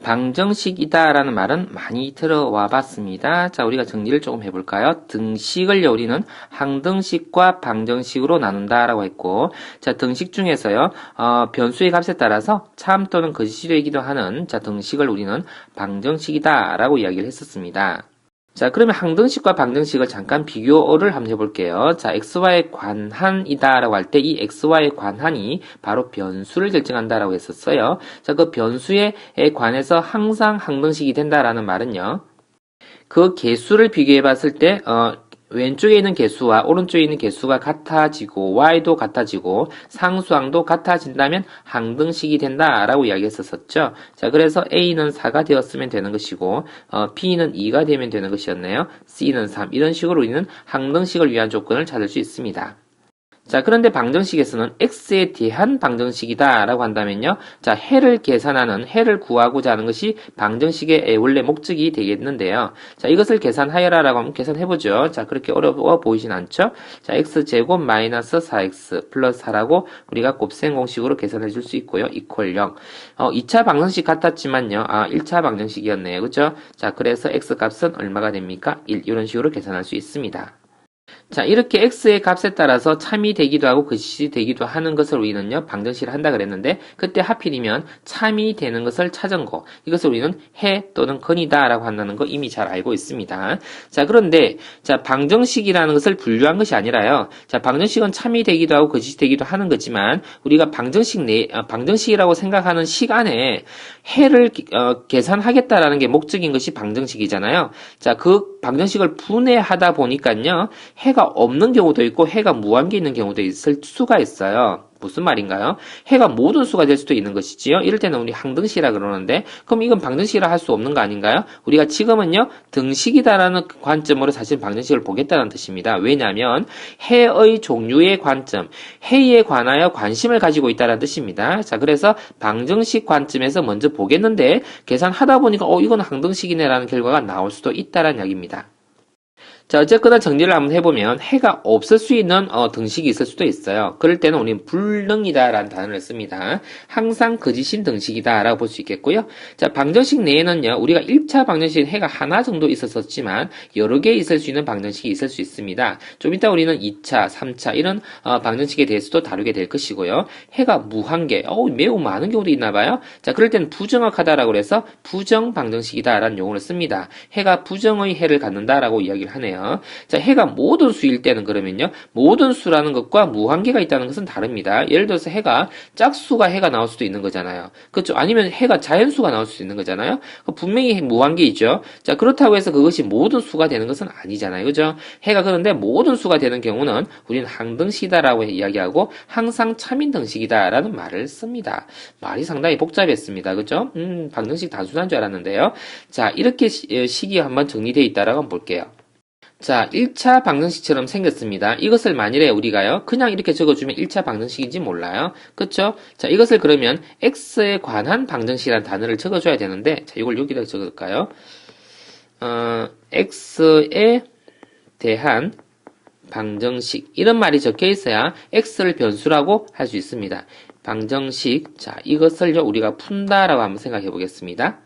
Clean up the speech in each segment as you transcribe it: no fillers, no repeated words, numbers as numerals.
방정식이다라는 말은 많이 들어와 봤습니다. 자, 우리가 정리를 조금 해볼까요? 등식을요, 우리는 항등식과 방정식으로 나눈다라고 했고, 자, 등식 중에서요, 변수의 값에 따라서 참 또는 거짓이 되기도 하는, 자, 등식을 우리는 방정식이다라고 이야기를 했었습니다. 자, 그러면 항등식과 방정식을 잠깐 비교를 한번 해볼게요. 자, xy에 관한이다라고 할 때 이 xy에 관한이 바로 변수를 결정한다라고 했었어요. 자, 그 변수에 관해서 항상 항등식이 된다라는 말은요. 그 개수를 비교해 봤을 때, 왼쪽에 있는 개수와 오른쪽에 있는 개수가 같아지고 y도 같아지고 상수항도 같아진다면 항등식이 된다라고 이야기했었죠. 자, 그래서 a는 4가 되었으면 되는 것이고 b는 2가 되면 되는 것이었네요. c는 3 이런 식으로 우리는 항등식을 위한 조건을 찾을 수 있습니다. 자, 그런데 방정식에서는 x에 대한 방정식이다 라고 한다면요. 자, 해를 계산하는, 해를 구하고자 하는 것이 방정식의 원래 목적이 되겠는데요. 자, 이것을 계산하여라 라고 하면 계산해보죠. 자, 그렇게 어려워 보이진 않죠? 자, x제곱 마이너스 4x 플러스 4라고 우리가 곱셈 공식으로 계산해 줄 수 있고요. 이퀄 0. 2차 방정식 같았지만요. 1차 방정식이었네요. 그죠? 자, 그래서 x 값은 얼마가 됩니까? 1. 이런 식으로 계산할 수 있습니다. 자, 이렇게 x의 값에 따라서 참이 되기도 하고 거짓이 되기도 하는 것을 우리는요, 방정식을 한다 그랬는데, 그때 하필이면 참이 되는 것을 찾은 거, 이것을 우리는 해 또는 근이다 라고 한다는 거 이미 잘 알고 있습니다. 자, 그런데, 자, 방정식이라는 것을 분류한 것이 아니라요, 자, 방정식은 참이 되기도 하고 거짓이 되기도 하는 거지만, 우리가 방정식이라고 생각하는 시간에 해를 계산하겠다라는 게 목적인 것이 방정식이잖아요. 자, 그 방정식을 분해하다 보니까요, 해가 없는 경우도 있고 해가 무한계 있는 경우도 있을 수가 있어요. 무슨 말인가요? 해가 모든 수가 될 수도 있는 것이지요. 이럴 때는 우리 항등식이라 그러는데 그럼 이건 방정식이라 할 수 없는 거 아닌가요? 우리가 지금은요 등식이다라는 관점으로 사실 방정식을 보겠다는 뜻입니다. 왜냐하면 해의 종류의 관점, 해에 관하여 관심을 가지고 있다는 뜻입니다. 자, 그래서 방정식 관점에서 먼저 보겠는데 계산하다 보니까 이건 항등식이네라는 결과가 나올 수도 있다는 이야기입니다. 자, 어쨌거나 정리를 한번 해보면 해가 없을 수 있는 등식이 있을 수도 있어요. 그럴 때는 우리는 불능이다라는 단어를 씁니다. 항상 거짓인 등식이다라고 볼 수 있겠고요. 자, 방정식 내에는요. 우리가 1차 방정식은 해가 하나 정도 있었지만 여러 개 있을 수 있는 방정식이 있을 수 있습니다. 좀 이따 우리는 2차, 3차 이런 방정식에 대해서도 다루게 될 것이고요. 해가 무한개, 매우 많은 경우도 있나 봐요. 자, 그럴 때는 부정확하다라고 해서 부정 방정식이다라는 용어를 씁니다. 해가 부정의 해를 갖는다라고 이야기를 하네요. 자, 해가 모든 수일 때는 그러면요. 모든 수라는 것과 무한계가 있다는 것은 다릅니다. 예를 들어서 해가 짝수가 해가 나올 수도 있는 거잖아요. 그렇죠? 아니면 해가 자연수가 나올 수도 있는 거잖아요. 분명히 무한계이죠. 자, 그렇다고 해서 그것이 모든 수가 되는 것은 아니잖아요. 그죠? 해가 그런데 모든 수가 되는 경우는 우리는 항등식이다라고 이야기하고 항상 참인등식이다라는 말을 씁니다. 말이 상당히 복잡했습니다. 그죠? 방정식 단순한 줄 알았는데요. 자, 이렇게 식이 한번 정리되어 있다라고 한번 볼게요. 자, 1차 방정식처럼 생겼습니다. 이것을 만일에 우리가요, 그냥 이렇게 적어주면 1차 방정식인지 몰라요. 그쵸? 자, 이것을 그러면 x에 관한 방정식이라는 단어를 적어줘야 되는데, 자, 이걸 여기다 적을까요? x에 대한 방정식. 이런 말이 적혀 있어야 x를 변수라고 할 수 있습니다. 방정식. 자, 이것을요, 우리가 푼다라고 한번 생각해 보겠습니다.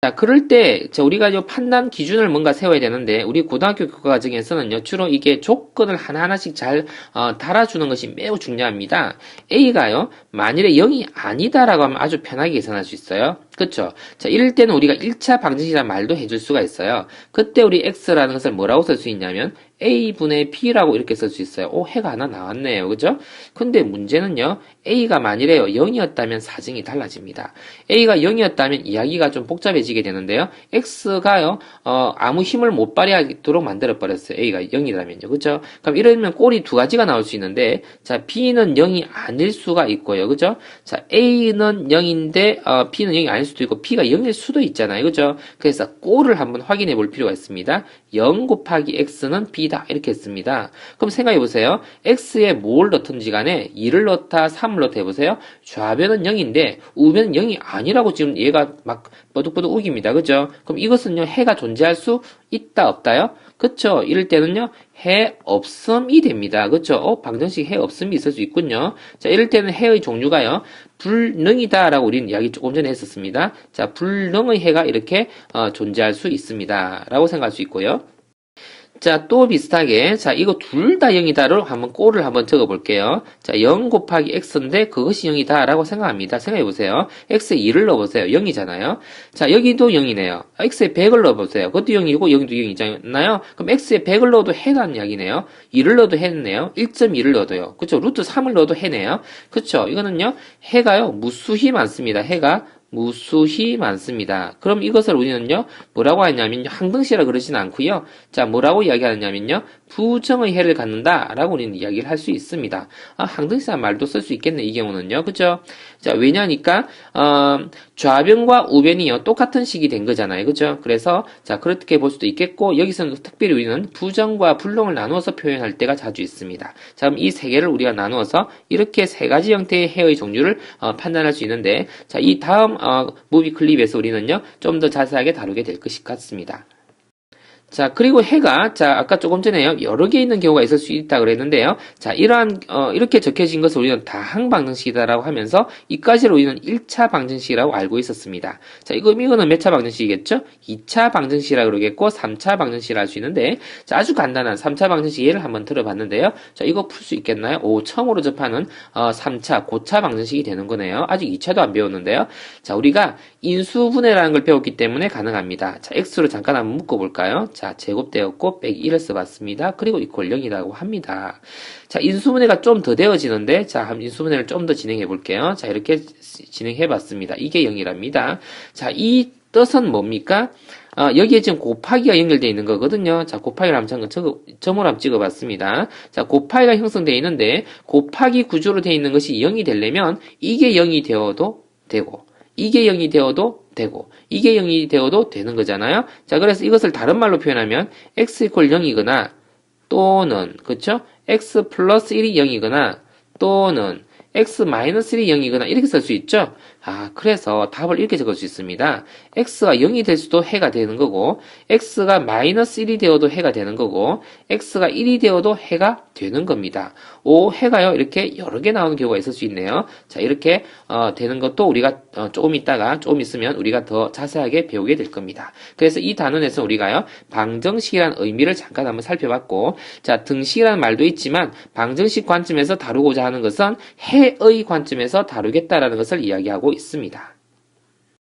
자, 그럴 때, 우리가 판단 기준을 뭔가 세워야 되는데, 우리 고등학교 교과 과정에서는요, 주로 이게 조건을 하나하나씩 잘, 달아주는 것이 매우 중요합니다. A가요, 만일에 0이 아니다라고 하면 아주 편하게 계산할 수 있어요. 그쵸? 자, 이럴 때는 우리가 1차 방정식이라는 말도 해줄 수가 있어요. 그때 우리 X라는 것을 뭐라고 쓸 수 있냐면, A분의 P라고 이렇게 쓸 수 있어요. 해가 하나 나왔네요. 그죠? 근데 문제는요, A가 만일에요, 0이었다면 사정이 달라집니다. A가 0이었다면 이야기가 좀 복잡해지게 되는데요, X가요, 아무 힘을 못 발휘하도록 만들어버렸어요. A가 0이라면요. 그죠? 그럼 이러면 꼴이 두 가지가 나올 수 있는데, 자, B는 0이 아닐 수가 있고요. 그죠? 자, A는 0인데, B는 0이 아닐 수도 있고, P가 0일 수도 있잖아요. 그죠? 그래서 꼴을 한번 확인해 볼 필요가 있습니다. 0 곱하기 X는 B다. 이렇게 했습니다. 그럼 생각해 보세요. X에 뭘 넣든지 간에 2를 넣다, 3을 넣다 해보세요. 좌변은 0인데, 우변은 0이 아니라고 지금 얘가 막 뻐둑뻐둑 우깁니다. 그죠? 그럼 이것은요, 해가 존재할 수 있다, 없다요? 그쵸? 이럴 때는요, 해 없음이 됩니다. 그쵸? 방정식 해 없음이 있을 수 있군요. 자, 이럴 때는 해의 종류가요, 불능이다라고 우리는 이야기 조금 전에 했었습니다. 자, 불능의 해가 이렇게 존재할 수 있습니다라고 생각할 수 있고요. 자, 또 비슷하게, 자, 이거 둘 다 0이다로 한번 꼴을 한번 적어 볼게요. 자, 0 곱하기 x인데 그것이 0이다 라고 생각합니다. 생각해 보세요. x에 2를 넣어보세요. 0이잖아요. 자, 여기도 0이네요. x에 100을 넣어보세요. 그것도 0이고 여기도 0이잖아요. 그럼 x에 100을 넣어도 해라는 이야기네요. 2를 넣어도 해네요. 1.2를 넣어도요. 그쵸? 루트 3을 넣어도 해네요. 그쵸? 이거는요, 해가요, 무수히 많습니다. 해가 무수히 많습니다. 그럼 이것을 우리는요, 뭐라고 하냐면요, 항등식이라 그러진 않고요. 자, 뭐라고 이야기하냐면요, 부정의 해를 갖는다라고 우리는 이야기를 할 수 있습니다. 항등식이라는 말도 쓸 수 있겠네, 이 경우는요. 그죠? 자, 왜냐니까, 좌변과 우변이요, 똑같은 식이 된 거잖아요. 그죠? 그래서, 자, 그렇게 볼 수도 있겠고, 여기서는 특별히 우리는 부정과 불능을 나누어서 표현할 때가 자주 있습니다. 자, 그럼 이 세 개를 우리가 나누어서 이렇게 세 가지 형태의 해의 종류를 판단할 수 있는데, 자, 이 다음 무비 클립에서 우리는요, 좀 더 자세하게 다루게 될 것 같습니다. 자, 그리고 해가, 자, 아까 조금 전에요, 여러 개 있는 경우가 있을 수 있다 그랬는데요. 자, 이렇게 적혀진 것을 우리는 다항 방정식이다라고 하면서, 이까지를 우리는 1차 방정식이라고 알고 있었습니다. 자, 이거는 몇 차 방정식이겠죠? 2차 방정식이라고 그러겠고, 3차 방정식이라 할 수 있는데, 자, 아주 간단한 3차 방정식 예를 한번 들어봤는데요. 자, 이거 풀 수 있겠나요? 처음으로 접하는, 3차, 고차 방정식이 되는 거네요. 아직 2차도 안 배웠는데요. 자, 우리가 인수분해라는 걸 배웠기 때문에 가능합니다. 자, x로 잠깐 한번 묶어볼까요? 자, 제곱되었고 빼기 1을 써봤습니다. 그리고 이퀄 0이라고 합니다. 자, 인수분해가 좀 더 되어지는데, 자, 한번 인수분해를 좀 더 진행해 볼게요. 자, 이렇게 진행해 봤습니다. 이게 0이랍니다. 자, 이 뜻은 뭡니까? 여기에 지금 곱하기가 연결되어 있는 거거든요. 자, 곱하기를 한번 점으로 한번 찍어봤습니다. 자, 곱하기가 형성되어 있는데, 곱하기 구조로 되어 있는 것이 0이 되려면, 이게 0이 되어도 되고, 이게 0이 되어도 되고, 이게 0이 되어도 되는 거잖아요. 자, 그래서 이것을 다른 말로 표현하면 x 이퀄 0이거나 또는, 그쵸? x 플러스 1이 0이거나 또는 x 마이너스 1이 0이거나 이렇게 쓸 수 있죠? 그래서 답을 이렇게 적을 수 있습니다. x가 0이 될 수도 해가 되는 거고, x가 마이너스 1이 되어도 해가 되는 거고, x가 1이 되어도 해가 되는 겁니다. 해가요, 이렇게 여러 개 나오는 경우가 있을 수 있네요. 자, 이렇게, 되는 것도 우리가, 조금 있으면 우리가 더 자세하게 배우게 될 겁니다. 그래서 이 단원에서 우리가요, 방정식이라는 의미를 잠깐 한번 살펴봤고, 자, 등식이라는 말도 있지만, 방정식 관점에서 다루고자 하는 것은 해의 관점에서 다루겠다라는 것을 이야기하고 있습니다.